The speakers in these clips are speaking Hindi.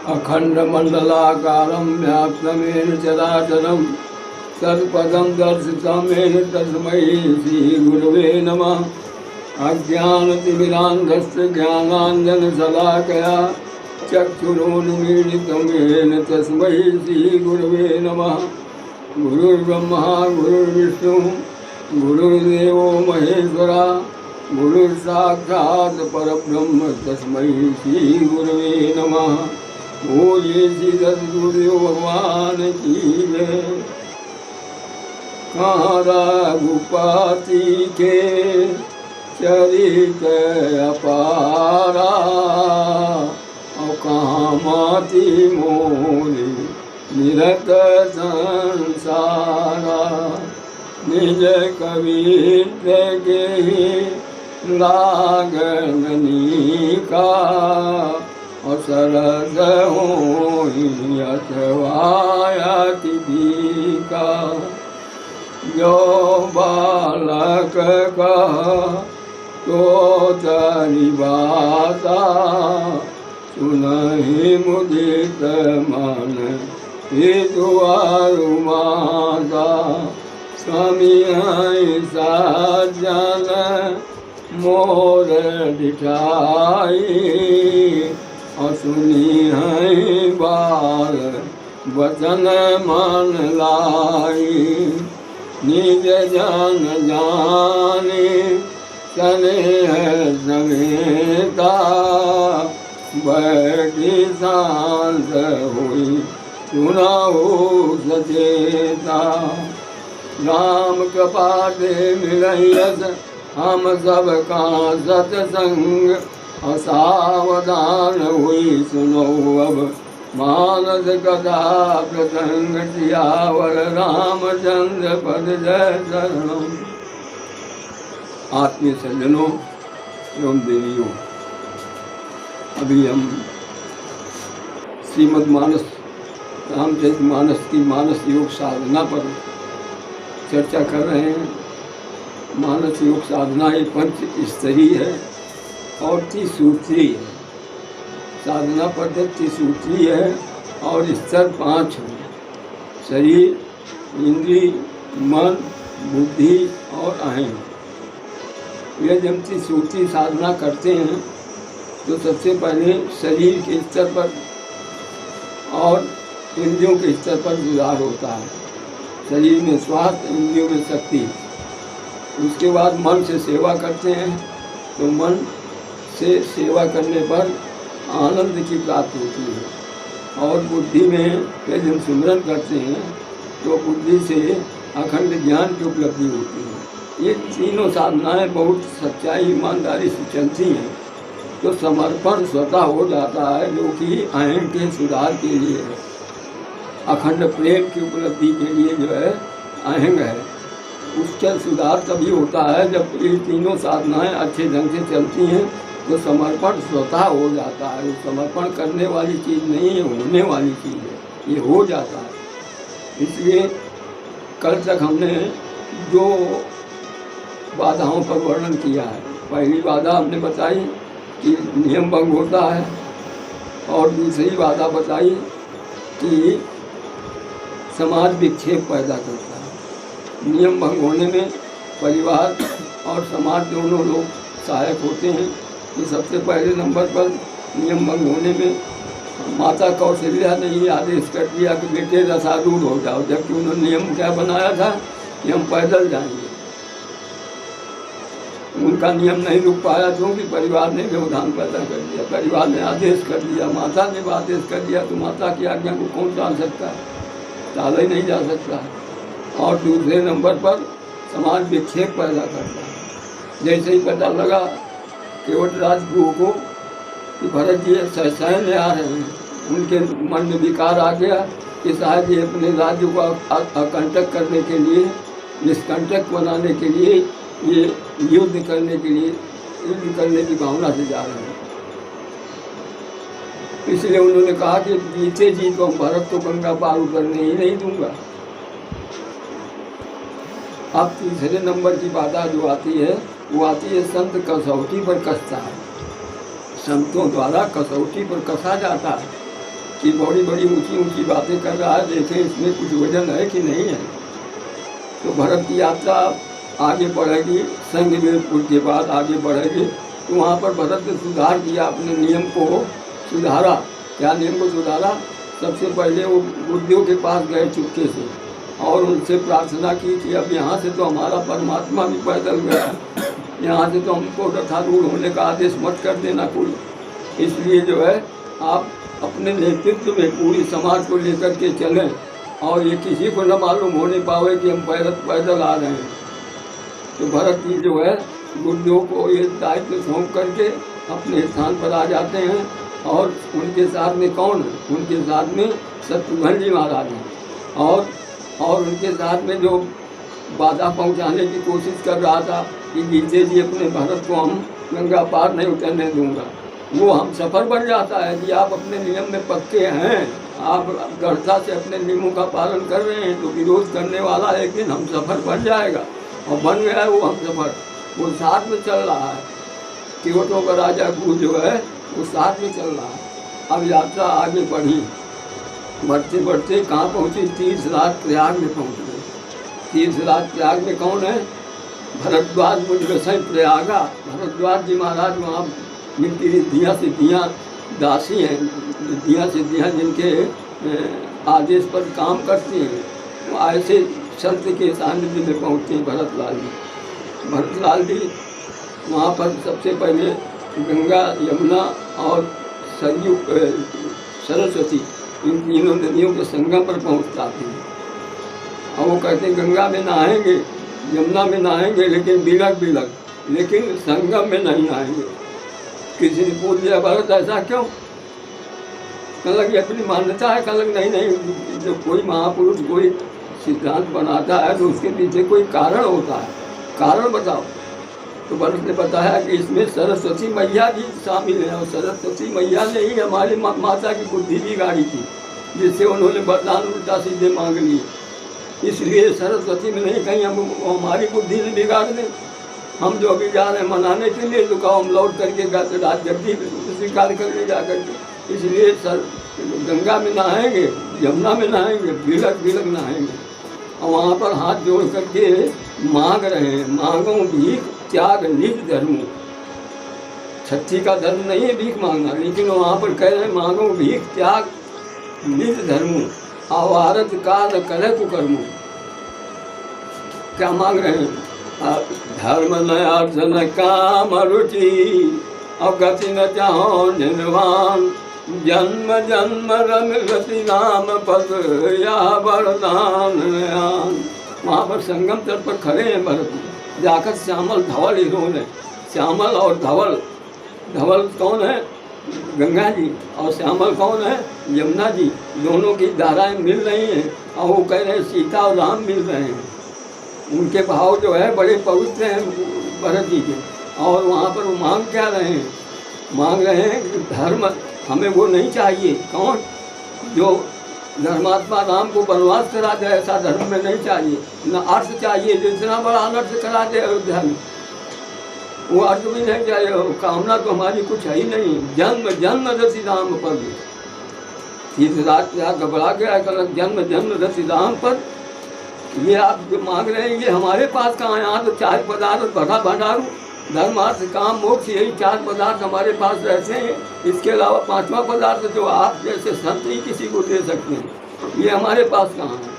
अखण्डमण्डलाकारं व्याप्तमेन चराचरं तत्पदं दर्शितं येन तस्मै श्रीगुरवे नमः। अज्ञानतिमिरान्धस्य ज्ञानाञ्जनशलाकया चक्षुरुन्मीलितं येन तस्मै श्रीगुरवे नमः। गुरुर्ब्रह्मा गुरुर्विष्णुः गुरुर्देवो महेश्वरा गुरुर्साक्षात् परब्रह्म तस्मै श्रीगुरवे नमः। बोलिए श्री सद्गुरु भगवान की जय। कहाँ रघुपति के चरित अपारा और कहाँ माती मोरी निरत संसारा। निज कवित्व के लागनी का और सरद होई अथवायति का। जो बालक का तो तरी बाता सुनहि मुदित मन हितुआरु माता। स्वामी सज्जन मोर दिठाई और सुनी है बाल वचन मन लाई। निज जन जाने चले है समेता बैठी शांत हुई सुनाओ सचेता। राम कृपा से मिलयस हम सब का सत्संग और सावधान हुई सुनो अब मानस कथा प्रसंग। सियावर रामचंद्र पद जय शरणम। आत्मीय सज्जनों एवं देवियों, अभी हम श्रीमद्मानस रामचरितमानस की मानस योग साधना पर चर्चा कर रहे हैं। मानस योग साधना ये 5 स्तरीय है और 30 सूत्री है। साधना पद्धति 30 सूत्री है और स्तर 5 है। शरीर, इंद्रिय, मन, बुद्धि और अहम। यह जब 30 सूत्री साधना करते हैं तो सबसे पहले शरीर के स्तर पर और इंद्रियों के स्तर पर सुधार होता है। शरीर में स्वास्थ्य, इंद्रियों में शक्ति। उसके बाद मन से सेवा करते हैं तो मन से सेवा करने पर आनंद की प्राप्ति होती है। और बुद्धि में जब हम सिमरन करते हैं तो बुद्धि से अखंड ज्ञान की उपलब्धि होती है। ये तीनों साधनाएं बहुत सच्चाई ईमानदारी से चलती हैं तो समर्पण स्वतः हो जाता है, जो कि अहम के सुधार के लिए है। अखंड प्रेम की उपलब्धि के लिए जो है अहंग है, उसका सुधार तभी होता है जब ये तीनों साधनाएं अच्छे ढंग से चलती हैं तो समर्पण स्वतः हो जाता है। वो समर्पण करने वाली चीज़ नहीं है, होने वाली चीज़ है, ये हो जाता है। इसलिए कल तक हमने जो बाधाओं पर वर्णन किया है, पहली बाधा हमने बताई कि नियम भंग होता है और दूसरी बाधा बताई कि समाज विक्षेप पैदा करता है। नियम भंग होने में परिवार और समाज दोनों लोग सहायक होते हैं। तो सबसे पहले नंबर पर नियम भंग होने में माता कौशल्या ने ये आदेश कर दिया कि बेटे रसारूढ़ हो जाओ, जबकि उन्होंने नियम क्या बनाया था कि हम पैदल जाएंगे। उनका नियम नहीं रुक पाया क्योंकि परिवार ने व्यवधान पैदा कर दिया। परिवार ने आदेश कर दिया, माता ने आदेश कर दिया, तो माता की आज्ञा को कौन टाल सकता है? टाला ही नहीं जा सकता है। और दूसरे नंबर पर समाज विक्षेप पैदा करता है। जैसे ही पता लगा केवट राजगुरु को कि भरत जी सहसैन्य आ रहे हैं, उनके मन में विकार आ गया कि शायद ये अपने राज्य को अकंटक करने के लिए, निष्कंटक बनाने के लिए, ये युद्ध करने की भावना से जा रहे हैं। इसलिए उन्होंने कहा कि जीते जी तो भरत को गंगा पार उतरने ही नहीं दूंगा। अब तीसरे नंबर की बाधा जो आती है वो आती है संत कसौटी पर कसता है। संतों द्वारा कसौटी पर कसा जाता है। कि बड़ी बड़ी ऊंची ऊंची बातें कर रहा है, देखें इसमें कुछ वजन है कि नहीं है। तो भरत की यात्रा आगे बढ़ेगी, संगमेरपुर के बाद आगे बढ़ेगी। तो वहाँ पर भरत ने सुधार किया, अपने नियम को सुधारा। क्या नियम को सुधारा? सबसे पहले वो बुद्धों के पास गए चुपके से और उनसे प्रार्थना की कि अब यहाँ से तो हमारा परमात्मा भी पैदल गया, यहाँ से तो हमको रथारूढ़ होने का आदेश मत कर देना कोई। इसलिए जो है आप अपने नेतृत्व में पूरी समाज को लेकर के चलें और ये किसी को न मालूम होने पावे कि हम पैदल आ रहे हैं। तो भरत जी जो है बुद्धों को ये दायित्व सौंप करके अपने स्थान पर आ जाते हैं। और उनके साथ में कौन है? उनके साथ में शत्रुघ्न जी महाराज हैं। और उनके साथ में जो बाधा पहुंचाने की कोशिश कर रहा था कि जीते जी अपने भरत को हम गंगा पार नहीं उतरने दूंगा, वो हम सफ़र बन जाता है कि आप अपने नियम में पक्के हैं, आप दृढ़ता से अपने नियमों का पालन कर रहे हैं, तो विरोध करने वाला एक दिन हम सफ़र बन जाएगा। और बन गया है वो हम सफ़र, वो साथ में चल रहा है। तिब्बतों का राजा गुरु जो है वो साथ में चल रहा है। अब यात्रा आगे बढ़ी, बढ़ते बढ़ते कहाँ पहुँची? तीर्थराज प्रयाग में पहुँच गए। तीर्थराज प्रयाग में कौन है? भरद्वाज मुनि गोसाई प्रयागा। भरद्वाज जी महाराज वहाँ जिनकी रिद्धियाँ सिद्धियाँ दासी हैं, रिद्धियाँ सिद्धियाँ जिनके आदेश पर काम करती हैं, वो ऐसे संत के सानिध्य में पहुँचते हैं भरतलाल जी। भरतलाल जी वहाँ पर सबसे पहले गंगा, यमुना और सरयू सरस्वती, इन तीनों नदियों के संगम पर पहुँचता हैं। और वो कहते हैं गंगा में नहाएंगे, यमुना में नहाएंगे, लेकिन बिलक लेकिन संगम में नहीं नहाएंगे। किसी ने पूछ लिया भरत ऐसा क्यों? कहने लगे अपनी मान्यता है। कहने लगे नहीं, जब कोई महापुरुष कोई सिद्धांत बनाता है तो उसके पीछे कोई कारण होता है, कारण बताओ। तो भरत ने बताया कि इसमें सरस्वती मैया भी शामिल है, और सरस्वती मैया ने ही हमारी माता की बुद्धि बिगाड़ी थी, जिससे उन्होंने वरदान उल्टा सीधे मांग लिए। इसलिए सरस्वती में नहीं, कहीं हम हमारी बुद्धि ने बिगाड़ दें। हम जो अभी जा रहे हैं मनाने के लिए, तो कहो हम लौट करके रात जल्दी स्वीकार कर ले जा करके। इसलिए गंगा में नहाएंगे, यमुना में नहाएंगे, बिलक नहाएंगे। और वहाँ पर हाथ जोड़ करके मांग रहे हैं, मांगो भीख त्याग निज धर्म। छठी का धर्म नहीं है भीख मांगना, लेकिन वहाँ पर कह रहे हैं मांगो भीख त्याग निज धर्म, आवारत काल करे कुकर्म। क्या मांग रहे हैं? धर्म न अर्थ न काम रुचि, अवगति न चाहो निर्वाण, जन्म जन्म रमगति नाम पद या वरदान। वहाँ पर संगम तट पर खड़े हैं भरत, जाकर श्यामल धवल इन्होंने, श्यामल और धवल, धवल कौन है? गंगा जी, और श्यामल कौन है? यमुना जी। दोनों की धाराएं मिल रही हैं और वो कह रहे हैं सीता और राम मिल रहे हैं। उनके भाव जो है बड़े पवित्र हैं भरत जी के। और वहाँ पर वो मांग क्या रहे हैं? मांग रहे हैं कि धर्म हमें वो नहीं चाहिए। कौन? जो धर्मात्मा राम को वनवास करा दे, ऐसा धर्म में नहीं चाहिए। न अर्थ चाहिए, जो इतना बड़ा अनर्थ करा दे अयोध्या में, वो अर्थ भी नहीं चाहिए। कामना तो हमारी कुछ है ही नहीं। जन्म जन्म रति राम पर, तीर्थराज घबरा गया, जन्म जन्म रति राम पर। ये आप जो मांग रहे हैं ये हमारे पास कहाँ है? यहाँ तो 4 पदार्थ भंडारू, धर्म अर्थ काम मोक्ष, यही 4 पदार्थ हमारे पास रहते हैं। इसके अलावा 5वां पदार्थ जो आप जैसे संत ही किसी को दे सकते हैं, ये हमारे पास कहाँ है?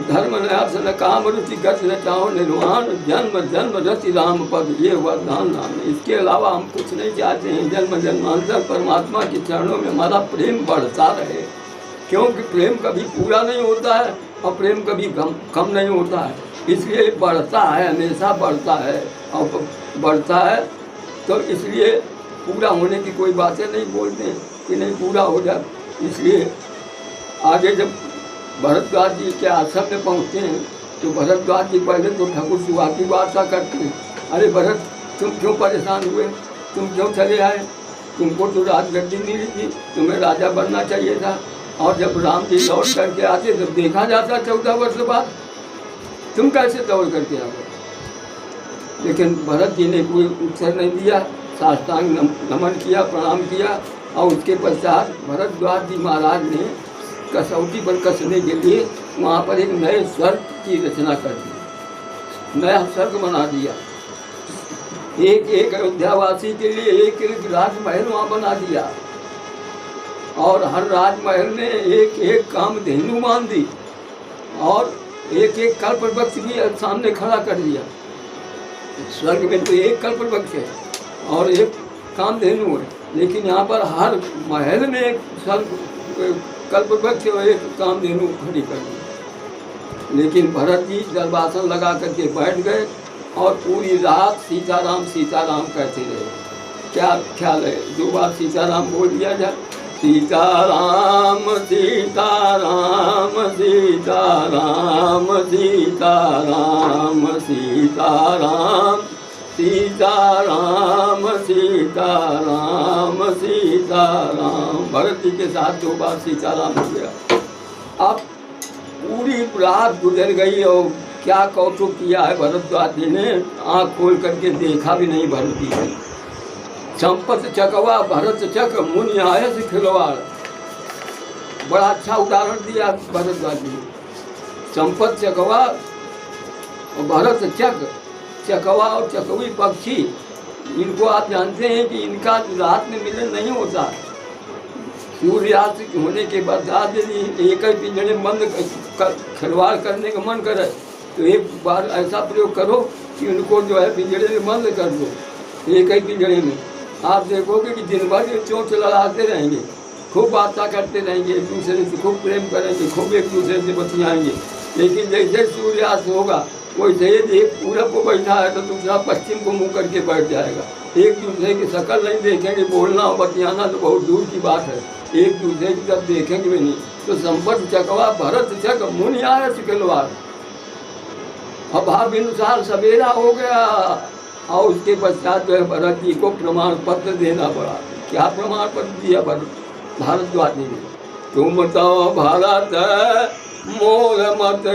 धर्म न अर्थ न काम रुचि गति न चाहो निर्वाण, जन्म जन्म रति राम पद ये वरदान नाम है। इसके अलावा हम कुछ नहीं चाहते हैं। जन्म जन्मांतर परमात्मा के चरणों में हमारा प्रेम बढ़ता रहे, क्योंकि प्रेम कभी पूरा नहीं होता है और प्रेम कभी कम नहीं होता है। इसलिए बढ़ता है, हमेशा बढ़ता है और बढ़ता है। तो इसलिए पूरा होने की कोई बातें नहीं बोलते हैं कि नहीं पूरा हो जाए। इसलिए आगे जब भरद्वाज जी के आश्रम में पहुँचते हैं तो भरद्वाज जी पहले तो ठाकुर सुहा की वार्ता करते हैं। अरे भरत, तुम क्यों परेशान हुए? तुम क्यों चले आए? तुमको तो राजगद्दी मिली थी, तुम्हें राजा बनना चाहिए था। और जब राम जी लौट करके आते तब देखा जाता 14 वर्ष बाद, तुम कैसे दौड़ करके आ गए? लेकिन भरत जी ने कोई उत्तर नहीं दिया, साष्टांग नमन किया, प्रणाम किया और उसके पश्चात भरद्वाज जी महाराज ने कसौटी पर कसने के लिए वहाँ पर एक नए स्वर्ग की रचना कर दी, नया स्वर्ग बना दिया। एक एक अयोध्यावासी के लिए एक एक राजमहल वहाँ बना दिया और हर राजमहल ने एक एक कामधेनु मान दी और एक एक कल्पवृक्ष भी सामने खड़ा कर दिया। स्वर्ग में तो एक कल्पवृक्ष है और एक कामधेनु है, लेकिन यहाँ पर हर महल में एक कल्पवृक्ष और एक कामधेनु खड़ी कर दी। लेकिन भरत जी दरबासन लगा करके बैठ गए और पूरी रात सीताराम सीताराम कहते रहे। क्या ख्याल है, 2 बार सीताराम बोल दिया जाए? सीताराम सीताराम सीताराम सीताराम सीताराम सीताराम सीताराम सीताराम। भरत जी के साथ 2 बार सीताराम हो गया। अब पूरी रात गुजर गई और क्या कौतुक किया है भरद्वाज जी ने, आँख खोल करके देखा भी नहीं भरत जी ने। संपत चकवा भरत चक मुनि आयस खिलवाड़, बड़ा अच्छा उदाहरण दिया भरद्वाज जी ने। संपत चकवा और भरत चक, चकवा और चकवी पक्षी, इनको आप जानते हैं कि इनका रात में मिलन नहीं होता। सूर्यास्त होने के बाद यदि एक ही पिंजरे बंद खिलवाड़ करने का मन करे तो एक बार ऐसा प्रयोग करो कि उनको जो है पिंजरे में बंद कर दो, एक ही पिंजरे में। आप देखोगे कि दिन भर ये चोंच लड़ाते रहेंगे, खूब बातें करते रहेंगे, एक दूसरे से खूब प्रेम करेंगे, खूब एक दूसरे से बतियाएंगे। लेकिन जैसे सूर्यास्त होगा वैसे एक पूरब को बैठा है तो दूसरा पश्चिम को मुँह करके बैठ जाएगा। एक दूसरे की शक्ल नहीं देखेंगे, बोलना और बतियाना तो बहुत दूर की बात है, एक दूसरे की जब देखेंगे भी नहीं। तो संपत चकवा भरत चक मुनि आयस खिलवाड़। अब भावानुसार सवेरा हो गया और उसके पश्चात जो है भरत जी को प्रमाण पत्र देना पड़ा। क्या प्रमाण पत्र दिया भारद्वाज जी ने? तुम तो भारत मोर मत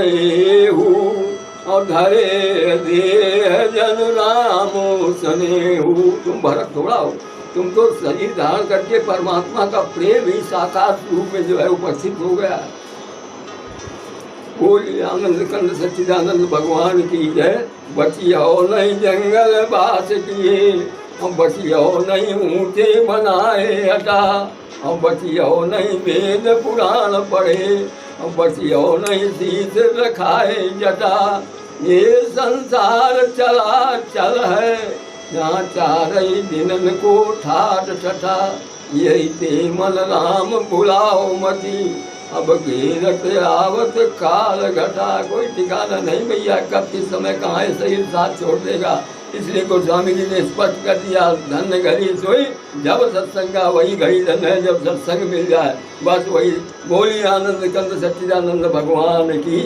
और धरे देह जन रामो स्नेहु। तुम भरत थोड़ा हो, तुम तो शरीर धारण करके परमात्मा का प्रेम ही साकार रूप में जो है उपस्थित हो गया। बोलिए आनंद कंद सच्चिदानंद भगवान की जय। बचियो नहीं जंगल बास किए, हम बचियो नहीं ऊँचे बनाए हटा, हम बचियो नहीं वेद पुराण पढ़े, हम बचियो नहीं शीश रखाए जटा। ये संसार चला चल है, जहाँ 4 दिनन को ठाट ठठा। यही ते मन राम बुलाओ मती, अब घेरत आवत काल घटा। कोई ठिकाना नहीं भैया, कब किस समय कहाँ शरीर साथ छोड़ देगा। इसलिए गोस्वामी जी ने स्पष्ट कर दिया, धन्य घड़ी सोई जब सत्संगा, वही घड़ी धन है जब सत्संग मिल जाए। बस वही बोलिए आनंद कंद सच्चिदानंद भगवान की।